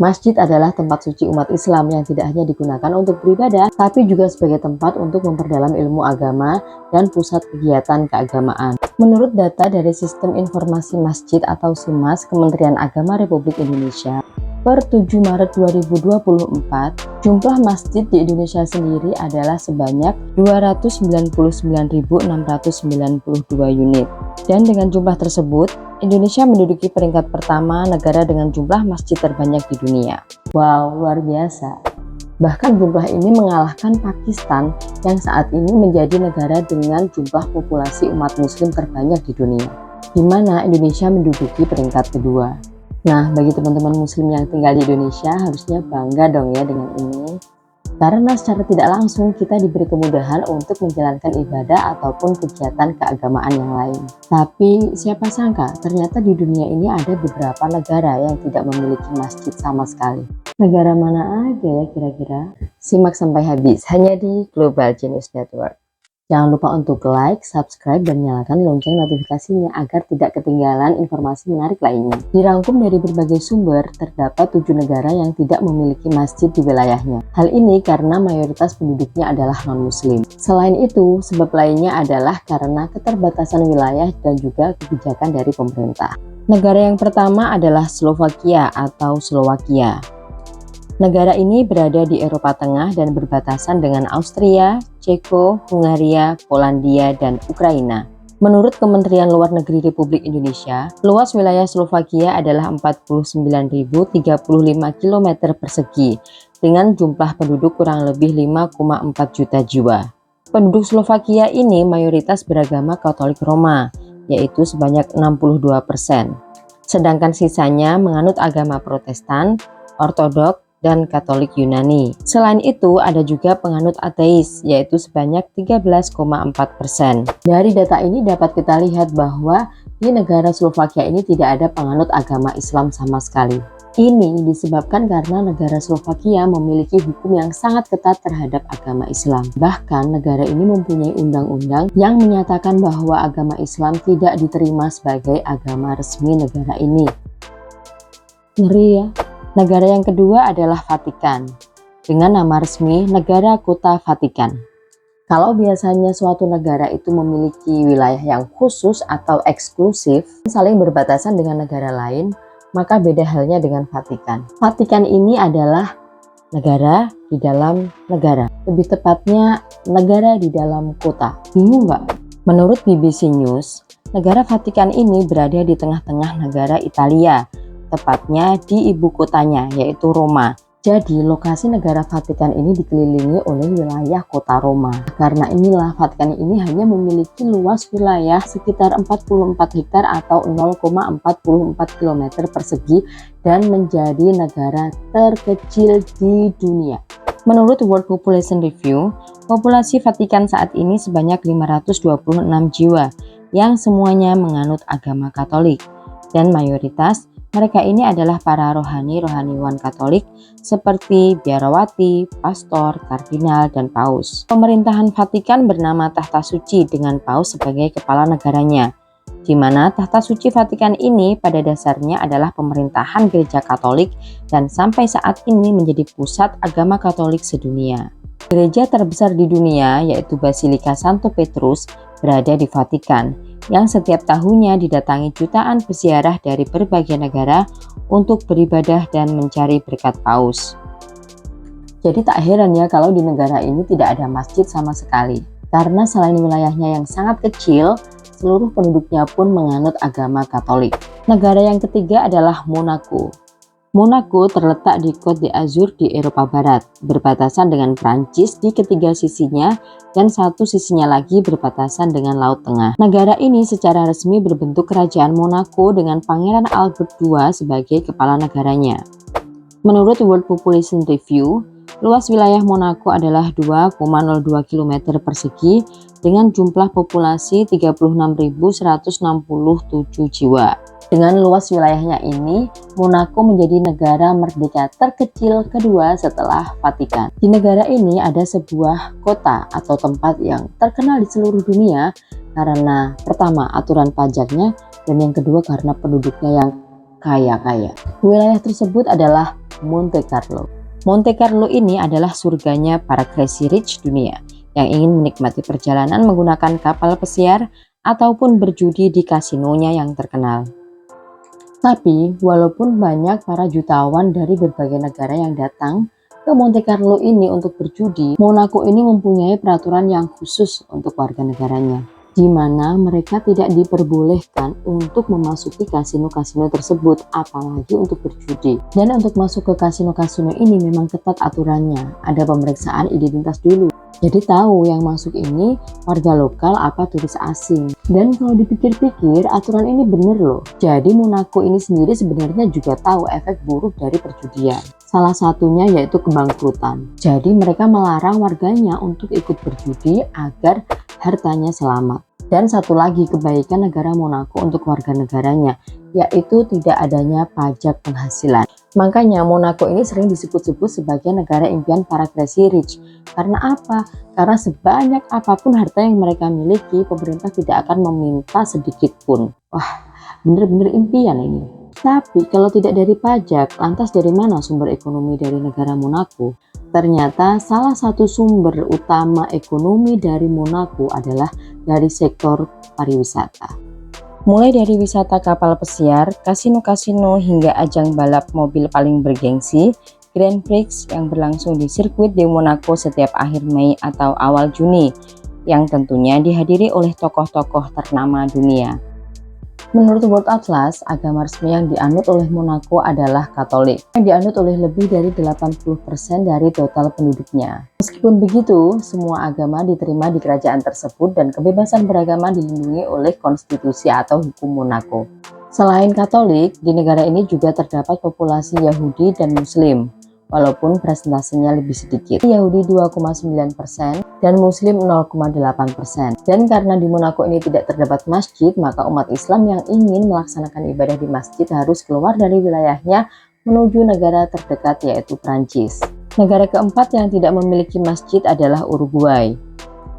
Masjid adalah tempat suci umat Islam yang tidak hanya digunakan untuk beribadah, tapi juga sebagai tempat untuk memperdalam ilmu agama dan pusat kegiatan keagamaan. Menurut data dari Sistem Informasi Masjid atau SIMAS Kementerian Agama Republik Indonesia, per 7 Maret 2024, jumlah masjid di Indonesia sendiri adalah sebanyak 299.692 unit. Dan dengan jumlah tersebut, Indonesia menduduki peringkat pertama negara dengan jumlah masjid terbanyak di dunia. Wow, luar biasa. Bahkan jumlah ini mengalahkan Pakistan yang saat ini menjadi negara dengan jumlah populasi umat muslim terbanyak di dunia, di mana Indonesia menduduki peringkat kedua. Nah, bagi teman-teman muslim yang tinggal di Indonesia harusnya bangga dong ya dengan ini. Karena secara tidak langsung kita diberi kemudahan untuk menjalankan ibadah ataupun kegiatan keagamaan yang lain. Tapi siapa sangka ternyata di dunia ini ada beberapa negara yang tidak memiliki masjid sama sekali. Negara mana aja ya kira-kira? Simak sampai habis hanya di Global Genius Network. Jangan lupa untuk like, subscribe, dan nyalakan lonceng notifikasinya agar tidak ketinggalan informasi menarik lainnya. Dirangkum dari berbagai sumber, terdapat 7 negara yang tidak memiliki masjid di wilayahnya. Hal ini karena mayoritas penduduknya adalah non-muslim. Selain itu, sebab lainnya adalah karena keterbatasan wilayah dan juga kebijakan dari pemerintah. Negara yang pertama adalah Slovakia atau Slowakia. Negara ini berada di Eropa Tengah dan berbatasan dengan Austria, Ceko, Hungaria, Polandia, dan Ukraina. Menurut Kementerian Luar Negeri Republik Indonesia, luas wilayah Slovakia adalah 49.035 km persegi dengan jumlah penduduk kurang lebih 5,4 juta jiwa. Penduduk Slovakia ini mayoritas beragama Katolik Roma, yaitu sebanyak 62%. Sedangkan sisanya menganut agama Protestan, Ortodok, dan Katolik Yunani. Selain itu, ada juga penganut ateis, yaitu sebanyak 13,4%. Dari data ini dapat kita lihat bahwa di negara Slovakia ini tidak ada penganut agama Islam sama sekali. Ini disebabkan karena negara Slovakia memiliki hukum yang sangat ketat terhadap agama Islam. Bahkan negara ini mempunyai undang-undang yang menyatakan bahwa agama Islam tidak diterima sebagai agama resmi negara ini. Ngeri ya. Negara yang kedua adalah Vatikan, dengan nama resmi Negara Kota Vatikan. Kalau biasanya suatu negara itu memiliki wilayah yang khusus atau eksklusif, saling berbatasan dengan negara lain, maka beda halnya dengan Vatikan. Vatikan ini adalah negara di dalam negara, lebih tepatnya negara di dalam kota. Bingung nggak? Menurut BBC News, negara Vatikan ini berada di tengah-tengah negara Italia, tepatnya di ibu kotanya yaitu Roma. Jadi lokasi negara Vatikan ini dikelilingi oleh wilayah kota Roma. Karena inilah Vatikan ini hanya memiliki luas wilayah sekitar 44 hektar atau 0,44 km persegi dan menjadi negara terkecil di dunia. Menurut World Population Review, populasi Vatikan saat ini sebanyak 526 jiwa yang semuanya menganut agama Katolik, dan mayoritas mereka ini adalah para rohaniwan Katolik seperti biarawati, pastor, kardinal, dan paus. Pemerintahan Vatikan bernama Tahta Suci dengan paus sebagai kepala negaranya, di mana Tahta Suci Vatikan ini pada dasarnya adalah pemerintahan gereja Katolik dan sampai saat ini menjadi pusat agama Katolik sedunia. Gereja terbesar di dunia yaitu Basilika Santo Petrus berada di Vatikan, yang setiap tahunnya didatangi jutaan peziarah dari berbagai negara untuk beribadah dan mencari berkat paus. Jadi tak heran ya kalau di negara ini tidak ada masjid sama sekali. Karena selain wilayahnya yang sangat kecil, seluruh penduduknya pun menganut agama Katolik. Negara yang ketiga adalah Monaco. Monaco terletak di Côte d'Azur di Eropa Barat, berbatasan dengan Prancis di ketiga sisinya dan satu sisinya lagi berbatasan dengan Laut Tengah. Negara ini secara resmi berbentuk kerajaan Monaco dengan Pangeran Albert II sebagai kepala negaranya. Menurut World Population Review, luas wilayah Monaco adalah 2,02 km persegi dengan jumlah populasi 36.167 jiwa. Dengan luas wilayahnya ini, Monaco menjadi negara merdeka terkecil kedua setelah Vatikan. Di negara ini ada sebuah kota atau tempat yang terkenal di seluruh dunia karena pertama aturan pajaknya dan yang kedua karena penduduknya yang kaya-kaya. Wilayah tersebut adalah Monte Carlo. Monte Carlo ini adalah surganya para crazy rich dunia yang ingin menikmati perjalanan menggunakan kapal pesiar ataupun berjudi di kasinonya yang terkenal. Tapi walaupun banyak para jutawan dari berbagai negara yang datang ke Monte Carlo ini untuk berjudi, Monaco ini mempunyai peraturan yang khusus untuk warga negaranya, di mana mereka tidak diperbolehkan untuk memasuki kasino-kasino tersebut, apalagi untuk berjudi. Dan untuk masuk ke kasino-kasino ini memang ketat aturannya, ada pemeriksaan identitas dulu. Jadi tahu yang masuk ini warga lokal apa turis asing. Dan kalau dipikir-pikir aturan ini bener loh. Jadi Monaco ini sendiri sebenarnya juga tahu efek buruk dari perjudian. Salah satunya yaitu kebangkrutan. Jadi mereka melarang warganya untuk ikut berjudi agar hartanya selamat. Dan satu lagi kebaikan negara Monaco untuk warga negaranya, yaitu tidak adanya pajak penghasilan. Makanya Monaco ini sering disebut-sebut sebagai negara impian para crazy rich. Karena apa? Karena sebanyak apapun harta yang mereka miliki, pemerintah tidak akan meminta sedikit pun. Wah, bener-bener impian ini. Tapi kalau tidak dari pajak, lantas dari mana sumber ekonomi dari negara Monaco? Ternyata salah satu sumber utama ekonomi dari Monaco adalah dari sektor pariwisata. Mulai dari wisata kapal pesiar, kasino-kasino hingga ajang balap mobil paling bergengsi, Grand Prix yang berlangsung di sirkuit di Monaco setiap akhir Mei atau awal Juni, yang tentunya dihadiri oleh tokoh-tokoh ternama dunia. Menurut World Atlas, agama resmi yang dianut oleh Monaco adalah Katolik, yang dianut oleh lebih dari 80% dari total penduduknya. Meskipun begitu, semua agama diterima di kerajaan tersebut dan kebebasan beragama dilindungi oleh konstitusi atau hukum Monaco. Selain Katolik, di negara ini juga terdapat populasi Yahudi dan Muslim, walaupun presentasenya lebih sedikit. Yahudi 2,9% dan Muslim 0,8%. Dan karena di Monaco ini tidak terdapat masjid, maka umat Islam yang ingin melaksanakan ibadah di masjid harus keluar dari wilayahnya menuju negara terdekat yaitu Prancis. Negara keempat yang tidak memiliki masjid adalah Uruguay.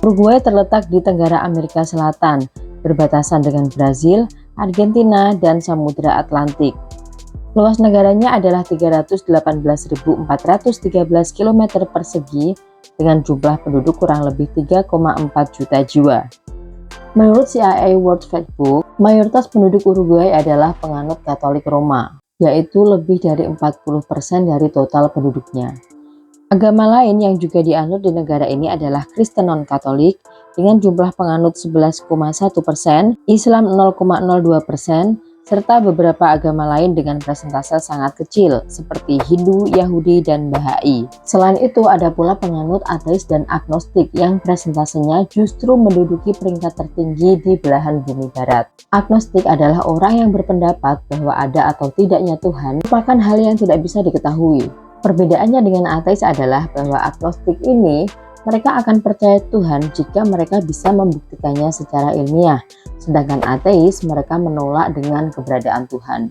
Uruguay terletak di Tenggara Amerika Selatan, berbatasan dengan Brazil, Argentina, dan Samudra Atlantik. Luas negaranya adalah 318.413 km persegi dengan jumlah penduduk kurang lebih 3,4 juta jiwa. Menurut CIA World Factbook, mayoritas penduduk Uruguay adalah penganut Katolik Roma, yaitu lebih dari 40% dari total penduduknya. Agama lain yang juga dianut di negara ini adalah Kristen non-Katolik dengan jumlah penganut 11,1%, Islam 0,02%, serta beberapa agama lain dengan persentase sangat kecil seperti Hindu, Yahudi, dan Bahai. Selain itu ada pula penganut ateis dan agnostik yang presentasenya justru menduduki peringkat tertinggi di belahan bumi barat. Agnostik adalah orang yang berpendapat bahwa ada atau tidaknya Tuhan merupakan hal yang tidak bisa diketahui. Perbedaannya dengan ateis adalah bahwa agnostik ini mereka akan percaya Tuhan jika mereka bisa membuktikannya secara ilmiah, sedangkan ateis mereka menolak dengan keberadaan Tuhan.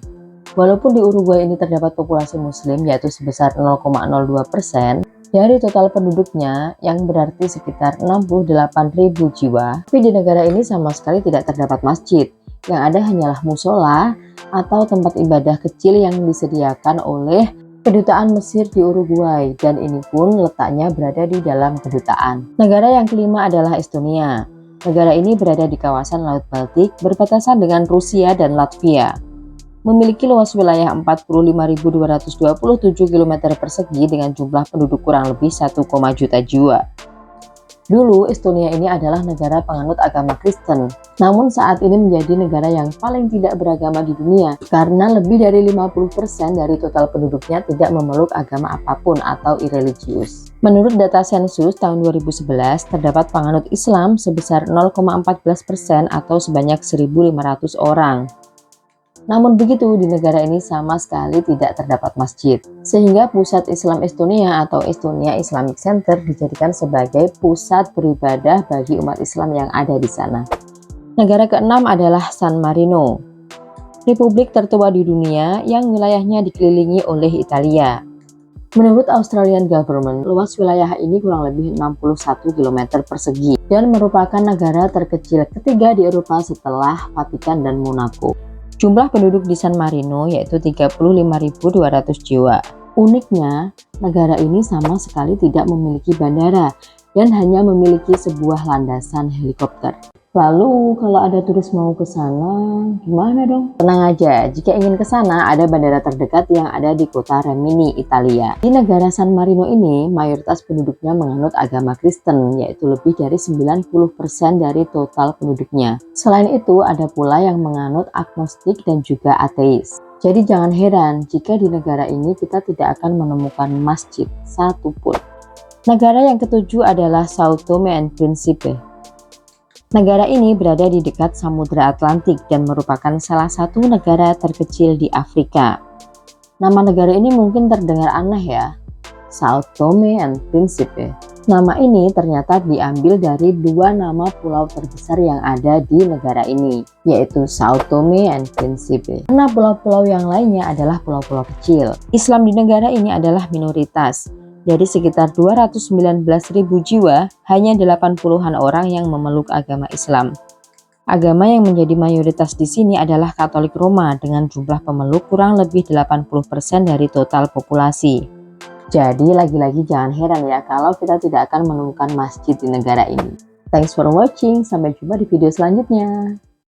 Walaupun di Uruguay ini terdapat populasi muslim yaitu sebesar 0,02% dari total penduduknya yang berarti sekitar 68.000 jiwa, tapi di negara ini sama sekali tidak terdapat masjid. Yang ada hanyalah musola atau tempat ibadah kecil yang disediakan oleh Kedutaan Mesir di Uruguay, dan ini pun letaknya berada di dalam kedutaan. Negara yang kelima adalah Estonia. Negara ini berada di kawasan Laut Baltik, berbatasan dengan Rusia dan Latvia. Memiliki luas wilayah 45.227 km persegi dengan jumlah penduduk kurang lebih 1, juta jiwa. Dulu Estonia ini adalah negara penganut agama Kristen, namun saat ini menjadi negara yang paling tidak beragama di dunia karena lebih dari 50% dari total penduduknya tidak memeluk agama apapun atau irreligius. Menurut data sensus tahun 2011, terdapat penganut Islam sebesar 0,14% atau sebanyak 1.500 orang. Namun begitu, di negara ini sama sekali tidak terdapat masjid. Sehingga pusat Islam Estonia atau Estonia Islamic Center dijadikan sebagai pusat beribadah bagi umat Islam yang ada di sana. Negara keenam adalah San Marino, republik tertua di dunia yang wilayahnya dikelilingi oleh Italia. Menurut Australian Government, luas wilayah ini kurang lebih 61 km persegi dan merupakan negara terkecil ketiga di Eropa setelah Vatikan dan Monaco. Jumlah penduduk di San Marino yaitu 35.200 jiwa. Uniknya, negara ini sama sekali tidak memiliki bandara dan hanya memiliki sebuah landasan helikopter. Lalu kalau ada turis mau ke sana, gimana dong? Tenang aja, jika ingin ke sana ada bandara terdekat yang ada di kota Rimini, Italia. Di negara San Marino ini, mayoritas penduduknya menganut agama Kristen, yaitu lebih dari 90% dari total penduduknya. Selain itu, ada pula yang menganut agnostik dan juga ateis. Jadi jangan heran jika di negara ini kita tidak akan menemukan masjid satupun. Negara yang ketujuh adalah Sao Tome and Principe. Negara ini berada di dekat Samudra Atlantik dan merupakan salah satu negara terkecil di Afrika. Nama negara ini mungkin terdengar aneh ya, Sao Tome and Principe. Nama ini ternyata diambil dari dua nama pulau terbesar yang ada di negara ini, yaitu Sao Tome and Principe. Karena pulau-pulau yang lainnya adalah pulau-pulau kecil. Islam di negara ini adalah minoritas. Dari sekitar 219.000 jiwa, hanya 80-an orang yang memeluk agama Islam. Agama yang menjadi mayoritas di sini adalah Katolik Roma dengan jumlah pemeluk kurang lebih 80% dari total populasi. Jadi lagi-lagi jangan heran ya kalau kita tidak akan menemukan masjid di negara ini. Thanks for watching, sampai jumpa di video selanjutnya.